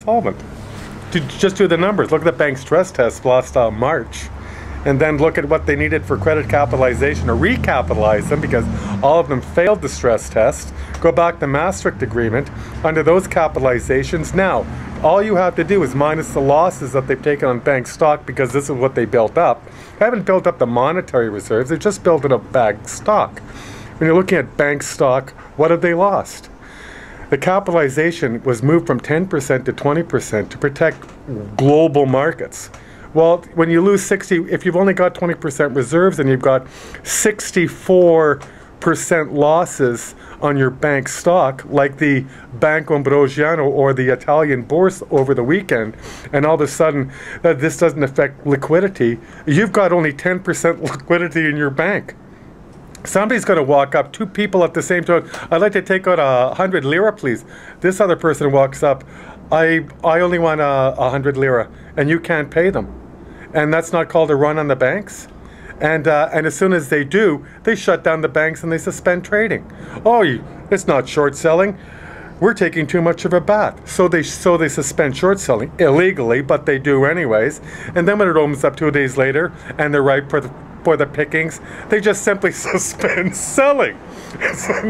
insolvent. Just do the numbers. Look at the bank stress test last March. And then look at what they needed for credit capitalization or recapitalize them, because all of them failed the stress test. Go back to Maastricht Agreement under those capitalizations. Now, all you have to do is minus the losses that they've taken on bank stock, because this is what they built up. They haven't built up the monetary reserves, they've just built up bank stock. When you're looking at bank stock, what have they lost? The capitalization was moved from 10% to 20% to protect global markets. Well, when you lose 60, if you've only got 20% reserves and you've got 64% losses on your bank stock, like the Banco Ambrosiano or the Italian Borsa over the weekend, and all of a sudden that this doesn't affect liquidity, you've got only 10% liquidity in your bank. Somebody's going to walk up, two people at the same time, I'd like to take out 100 lira, please. This other person walks up, I only want 100 lira, and you can't pay them. And that's not called a run on the banks. And as soon as they do, they shut down the banks and they suspend trading. Oh, it's not short selling. We're taking too much of a bath. So they suspend short selling illegally, but they do anyways. And then when it opens up 2 days later and they're ripe for the pickings, they just simply suspend selling.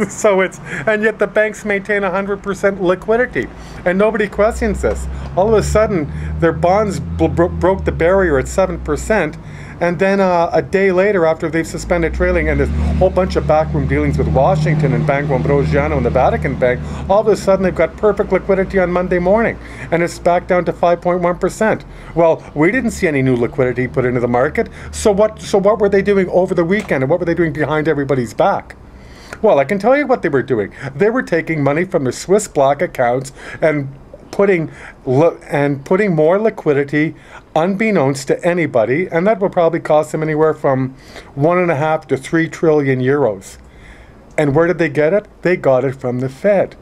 So and yet the banks maintain 100% liquidity, and nobody questions this. All of a sudden, their bonds broke the barrier at 7%, and then a day later, after they've suspended trading and there's a whole bunch of backroom dealings with Washington and Banco Ambrosiano and the Vatican Bank, all of a sudden they've got perfect liquidity on Monday morning, and it's back down to 5.1%. Well, we didn't see any new liquidity put into the market, so what were they doing over the weekend, and what were they doing behind everybody's back? Well, I can tell you what they were doing. They were taking money from their Swiss block accounts and putting more liquidity unbeknownst to anybody, and that will probably cost them anywhere from 1.5 to 3 trillion euros. And where did they get it? They got it from the Fed.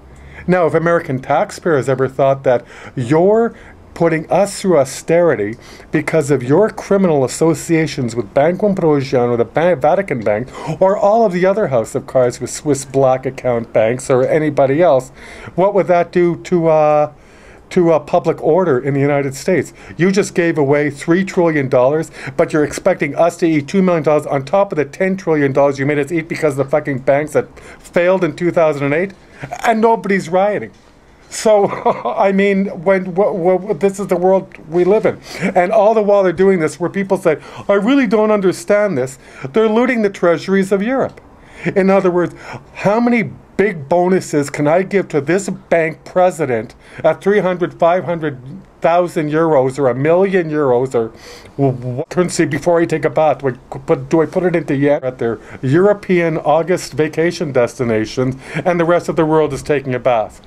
Now, if American taxpayers ever thought that you're putting us through austerity because of your criminal associations with Banco Ambrosiano, the Vatican Bank, or all of the other house of cards with Swiss black account banks or anybody else, what would that do to public order in the United States? You just gave away $3 trillion, but you're expecting us to eat $2 million on top of the $10 trillion you made us eat because of the fucking banks that failed in 2008, and nobody's rioting. So, I mean, this is the world we live in. And all the while they're doing this, where people say, I really don't understand this, they're looting the treasuries of Europe. In other words, how many big bonuses can I give to this bank president at 300, 500,000 euros or 1 million euros or currency before I take a bath? Do I put it into yen at their European August vacation destinations, and the rest of the world is taking a bath?